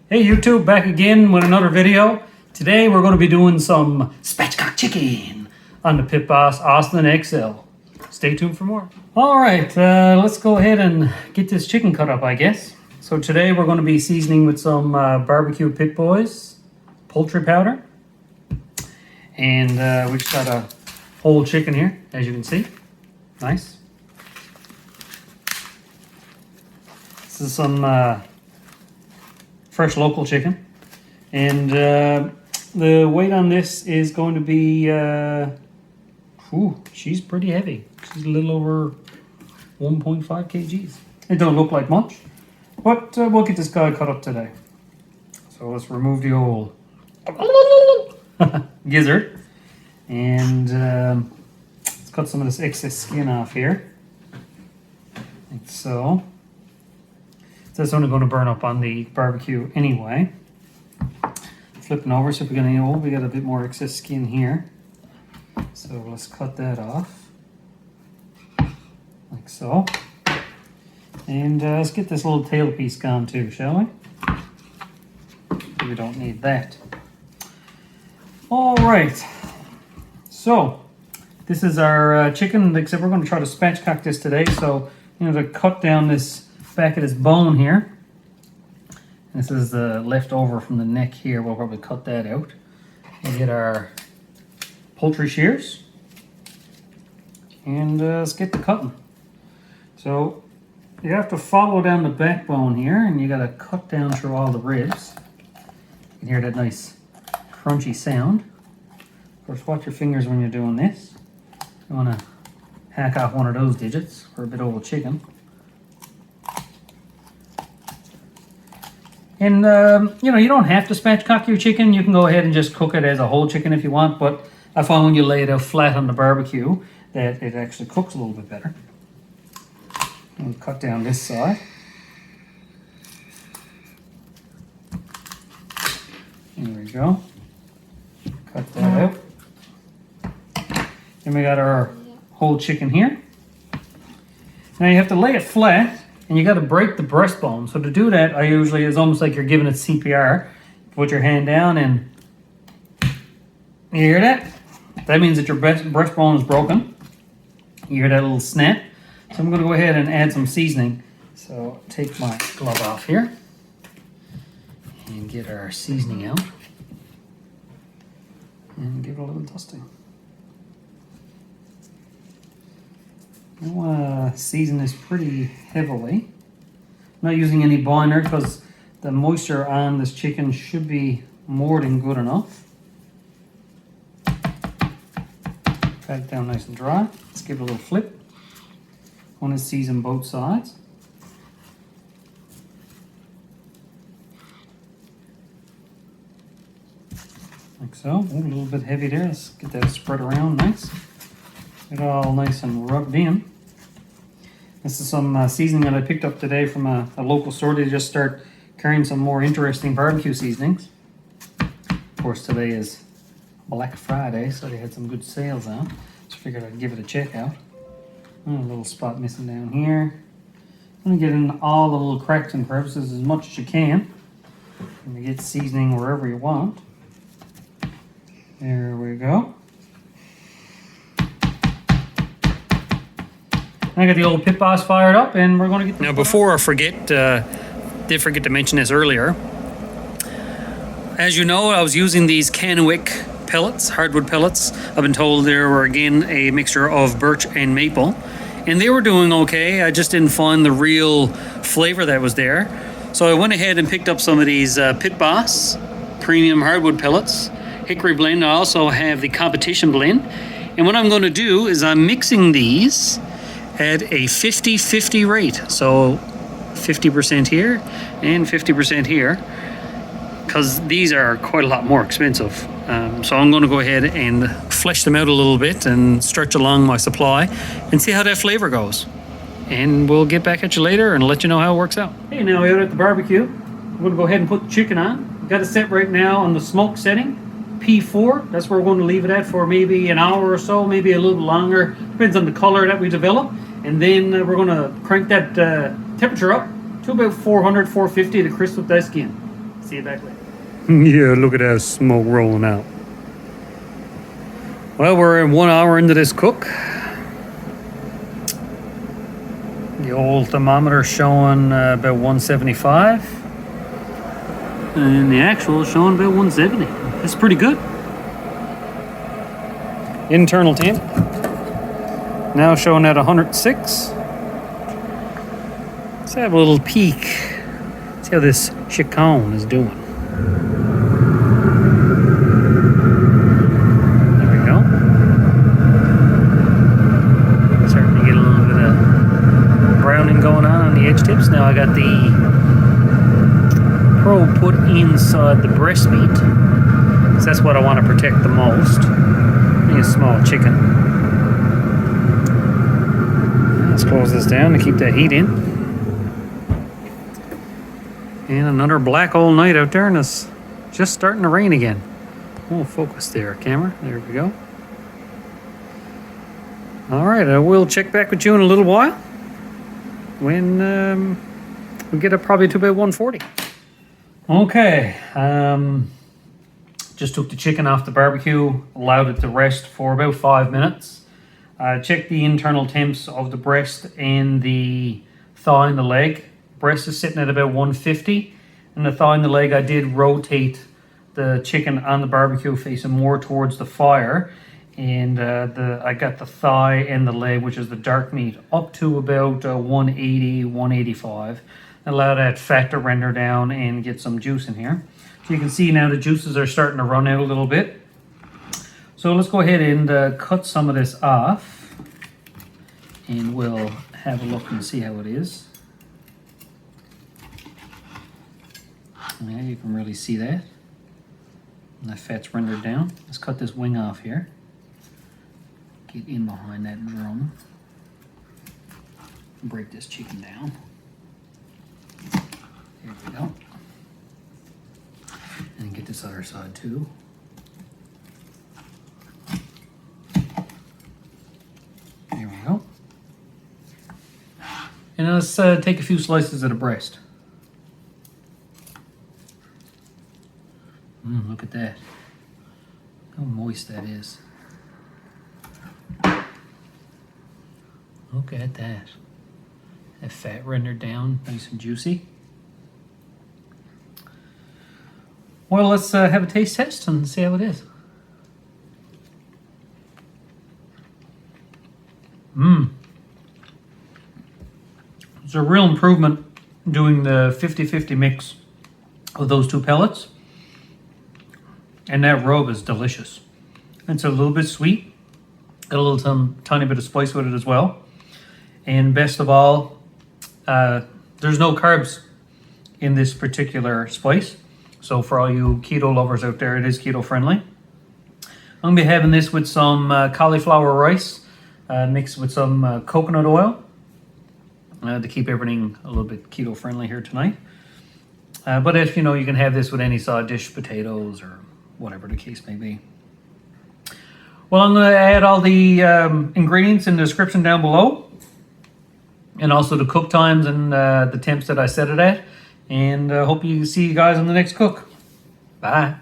Hey YouTube, back again with another video. Today we're going to be doing some spatchcock chicken on the Pittboss Austin XL. Stay tuned for more. Alright, let's go ahead and get this chicken cut up, I guess. So today we're going to be seasoning with some barbecue Pittboss poultry powder. And we just got a whole chicken here, as you can see. Nice. This is some fresh local chicken, and the weight on this is going to be she's pretty heavy. She's a little over 1.5 kgs. It don't look like much, but we'll get this guy cut up today. So let's remove the old gizzard, and let's cut some of this excess skin off here, like so. That's only going to burn up on the barbecue anyway. Flipping over, so if we're going to, we got a bit more excess skin here. So let's cut that off, like so. And let's get this little tail piece gone too, shall we? We don't need that. All right. So this is our chicken, except we're going to try to spatchcock this today. So you know, to cut down this back of this bone here. This is the leftover from the neck here. We'll probably cut that out and get our poultry shears, and let's get to cutting. So you have to follow down the backbone here, and you got to cut down through all the ribs. You can hear that nice crunchy sound. Of course, watch your fingers when you're doing this. You want to hack off one of those digits for a bit of chicken. And, you know, you don't have to spatchcock your chicken. You can go ahead and just cook it as a whole chicken if you want. But I find when you lay it out flat on the barbecue that it actually cooks a little bit better. And cut down this side. There we go. Cut that out. Then we got our whole chicken here. Now you have to lay it flat. And you got to break the breastbone. So to do that, I usually, it's almost like you're giving it CPR. Put your hand down and you hear that? That means that your breastbone is broken. You hear that little snap? So I'm going to go ahead and add some seasoning. So take my glove off here and get our seasoning out and give it a little dusting. I want to season this pretty heavily. I'm not using any binder because the moisture on this chicken should be more than good enough. Pat it down nice and dry. Let's give it a little flip. I want to season both sides. Like so. Ooh, a little bit heavy there. Let's get that spread around nice. Get it all nice and rubbed in. This is some seasoning that I picked up today from a local store. They just start carrying some more interesting barbecue seasonings. Of course, today is Black Friday, so they had some good sales on. So I figured I'd give it a check out. A little spot missing down here. I'm going to get in all the little cracks and crevices as much as you can. And you get seasoning wherever you want. There we go. I got the old Pittboss fired up, and we're going to get... Now, before I forget, did forget to mention this earlier. As you know, I was using these Kennewick pellets, hardwood pellets. I've been told they were, again, a mixture of birch and maple. And they were doing okay. I just didn't find the real flavor that was there. So I went ahead and picked up some of these Pittboss premium hardwood pellets, hickory blend. I also have the competition blend. And what I'm going to do is I'm mixing these at a 50-50 rate. So 50% here and 50% here, because these are quite a lot more expensive. So I'm going to go ahead and flesh them out a little bit and stretch along my supply and see how that flavor goes. And we'll get back at you later and let you know how it works out. Hey, now we're out at the barbecue. I'm going to go ahead and put the chicken on. Got it set right now on the smoke setting, P4. That's where we're going to leave it at for maybe an hour or so, maybe a little longer. Depends on the color that we develop. And then we're going to crank that temperature up to about 400, 450 to crisp up that skin. See you back later. Yeah, look at that smoke rolling out. Well, we're 1 hour into this cook. The old thermometer showing about 175. And the actual is showing about 170. That's pretty good. Internal temp now showing at 106. Let's have a little peek. See how this chicon is doing. There we go. Starting to get a little bit of browning going on the edge tips. Now I got the probe put inside the breast meat, because that's what I want to protect the most. A small chicken. Let's close this down to keep that heat in. And another black old night out there, and it's just starting to rain again. Oh, focus there, camera. There we go. All right, we'll check back with you in a little while when we get up probably to about 140. Okay. Just took the chicken off the barbecue, allowed it to rest for about 5 minutes. Checked the internal temps of the breast and the thigh and the leg. Breast is sitting at about 150, and the thigh and the leg, I did rotate the chicken on the barbecue facing more towards the fire, and I got the thigh and the leg, which is the dark meat, up to about 180, 185. Allow that fat to render down and get some juice in here. So you can see now the juices are starting to run out a little bit. So let's go ahead and cut some of this off, and we'll have a look and see how it is. Yeah, you can really see that. And the fat's rendered down. Let's cut this wing off here. Get in behind that drum. Break this chicken down. There we go. And get this other side too. There we go. And let's take a few slices of the breast. Look at that. How moist that is. Look at that. That fat rendered down, nice and juicy. Well, let's have a taste test and see how it is. It's a real improvement doing the 50-50 mix of those two pellets. And that rub is delicious. It's a little bit sweet. Got a little tiny bit of spice with it as well. And best of all, there's no carbs in this particular spice. So for all you keto lovers out there, it is keto friendly. I'm going to be having this with some cauliflower rice mixed with some coconut oil to keep everything a little bit keto friendly here tonight. But if you know, you can have this with any side dish, potatoes or whatever the case may be. Well, I'm going to add all the ingredients in the description down below, and also the cook times and the temps that I set it at. And hope you see you guys on the next cook. Bye.